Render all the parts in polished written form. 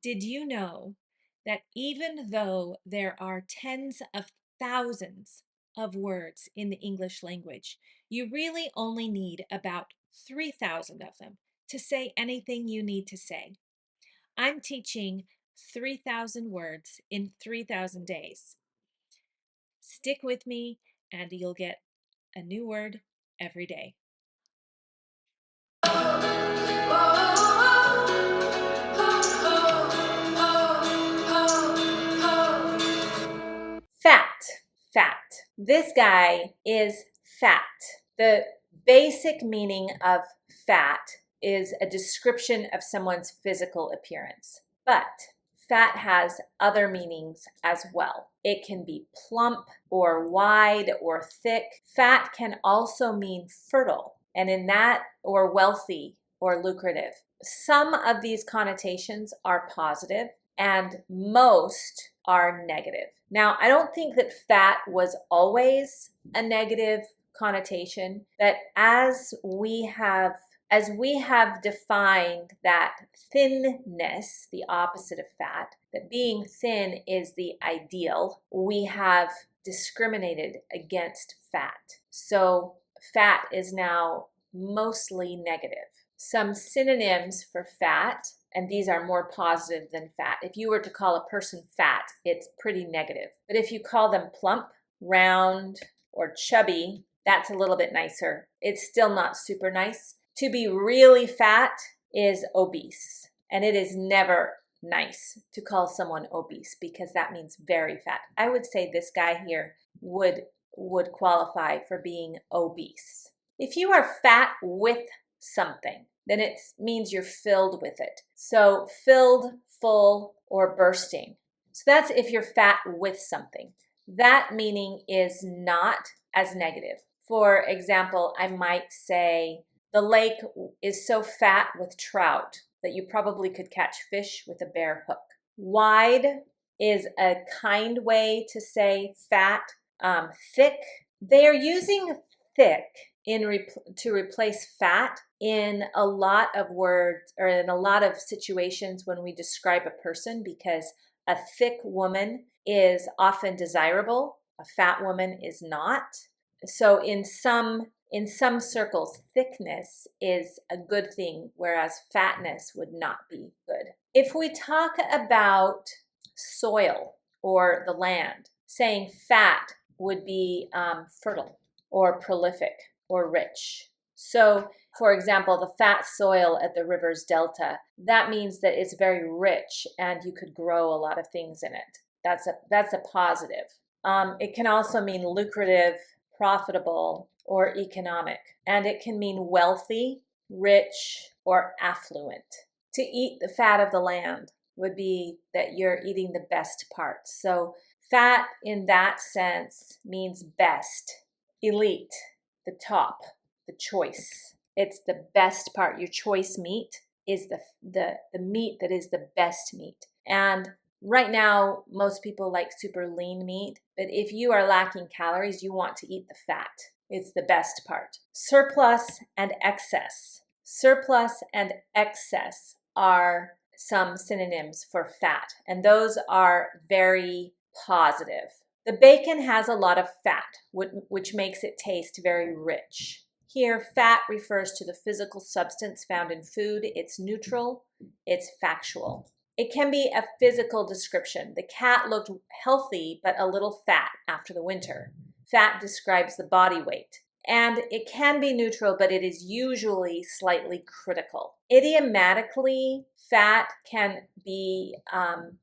Did you know that even though there are tens of thousands of words in the English language, you really only need about 3,000 of them to say anything you need to say? I'm teaching 3,000 words in 3,000 days. Stick with me and you'll get a new word every day. Fat, fat. This guy is fat. The basic meaning of fat is a description of someone's physical appearance. But fat has other meanings as well. It can be plump or wide or thick. Fat can also mean fertile, and in that, or wealthy or lucrative. Some of these connotations are positive and most are negative. Now, I don't think that fat was always a negative connotation, but as we have defined that thinness, the opposite of fat, that being thin is the ideal, we have discriminated against fat. So fat is now mostly negative. Some synonyms for fat, and these are more positive than fat. If you were to call a person fat, it's pretty negative. But if you call them plump, round, or chubby, that's a little bit nicer. It's still not super nice. To be really fat is obese, and it is never nice to call someone obese because that means very fat. I would say this guy here would qualify for being obese. If you are fat with something, then it means you're filled with it. So filled, full, or bursting. So that's if you're fat with something. That meaning is not as negative. For example, I might say the lake is so fat with trout that you probably could catch fish with a bare hook. Wide is a kind way to say fat. Thick, they are using thick to replace fat in a lot of words or in a lot of situations when we describe a person, because a thick woman is often desirable, a fat woman is not. So in some circles, thickness is a good thing, whereas fatness would not be good. If we talk about soil or the land, saying fat would be fertile or prolific or rich. So, for example, the fat soil at the river's delta, that means that it's very rich and you could grow a lot of things in it. That's a positive. It can also mean lucrative, profitable, or economic. And it can mean wealthy, rich, or affluent. To eat the fat of the land would be that you're eating the best parts. So fat in that sense means best, elite, the top, the choice. It's the best part. Your choice meat is the meat that is the best meat. And right now, most people like super lean meat, but if you are lacking calories, you want to eat the fat. It's the best part. Surplus and excess. Surplus and excess are some synonyms for fat, and those are very positive. The bacon has a lot of fat, which makes it taste very rich. Here, fat refers to the physical substance found in food. It's neutral, it's factual. It can be a physical description. The cat looked healthy but a little fat after the winter. Fat describes the body weight. And it can be neutral, but it is usually slightly critical. Idiomatically, fat can be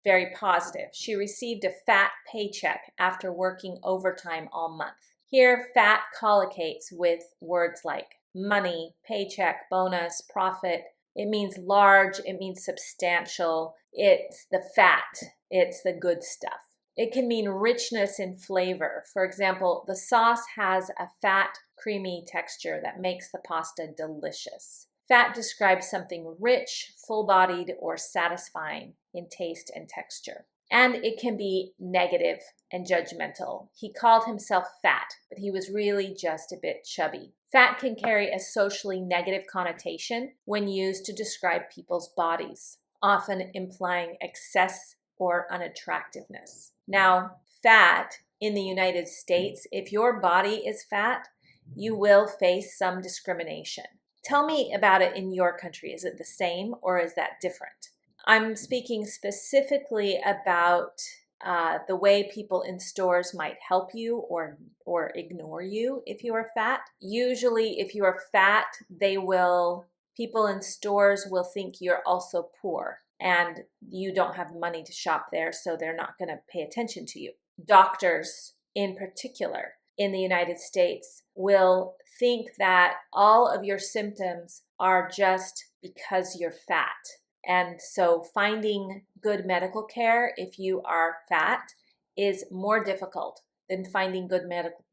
very positive. She received a fat paycheck after working overtime all month. Here, fat collocates with words like money, paycheck, bonus, profit. It means large, it means substantial. It's the fat, it's the good stuff. It can mean richness in flavor. For example, the sauce has a fat, creamy texture that makes the pasta delicious. Fat describes something rich, full-bodied, or satisfying in taste and texture. And it can be negative and judgmental. He called himself fat, but he was really just a bit chubby. Fat can carry a socially negative connotation when used to describe people's bodies. often implying excess or unattractiveness. Now, fat in the United States, if your body is fat, you will face some discrimination. Tell me about it in your country. Is it the same or is that different? I'm speaking specifically about the way people in stores might help you or ignore you if you are fat. Usually, if you are fat, people in stores will think you're also poor and you don't have money to shop there, so they're not going to pay attention to you. Doctors, in particular, in the United States, will think that all of your symptoms are just because you're fat. And so finding good medical care if you are fat is more difficult than finding good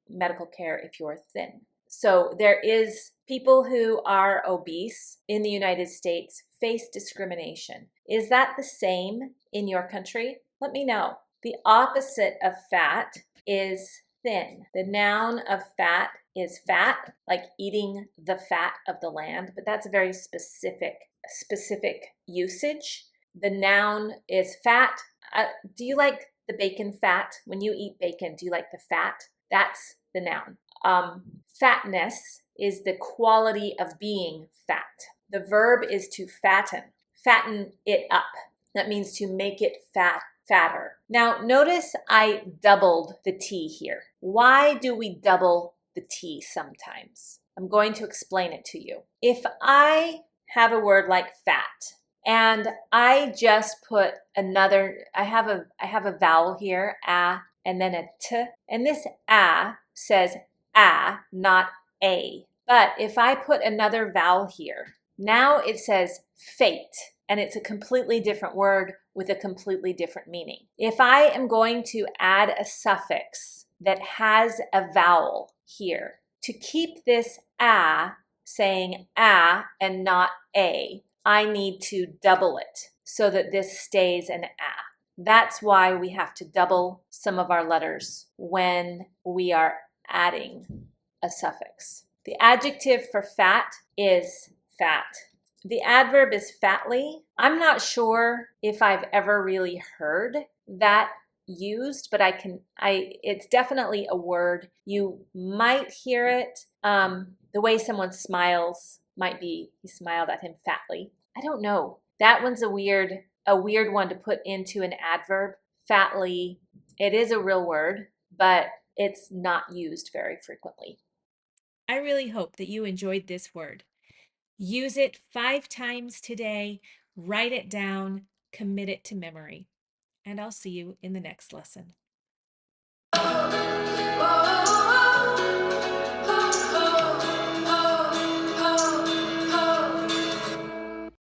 medical care if you're thin. So there is people who are obese in the United States face discrimination. Is that the same in your country? Let me know. The opposite of fat is thin. The noun of fat is fat, like eating the fat of the land, but that's a very specific usage. The noun is fat. Do you like the bacon fat? When you eat bacon, do you like the fat? That's the noun. Fatness is the quality of being fat. The verb is to fatten it up. That means to make it fatter. Now, notice I doubled the T here. Why do we double the T sometimes? I'm going to explain it to you. If I have a word like fat, and I just put I have a vowel here, a, and then a t, and this a says a, not a. But if I put another vowel here, now it says fate, and it's a completely different word with a completely different meaning. If I am going to add a suffix that has a vowel here, to keep this a saying a and not a, I need to double it so that this stays an a. That's why we have to double some of our letters when we are adding a suffix. The adjective for fat is fat. The adverb is fatly. I'm not sure if I've ever really heard that used, but it's definitely a word. You might hear it. The way someone smiles might be, he smiled at him fatly. I don't know. That one's a weird one to put into an adverb. Fatly, it is a real word, but it's not used very frequently. I really hope that you enjoyed this word. Use it 5 times today, write it down, commit it to memory, and I'll see you in the next lesson.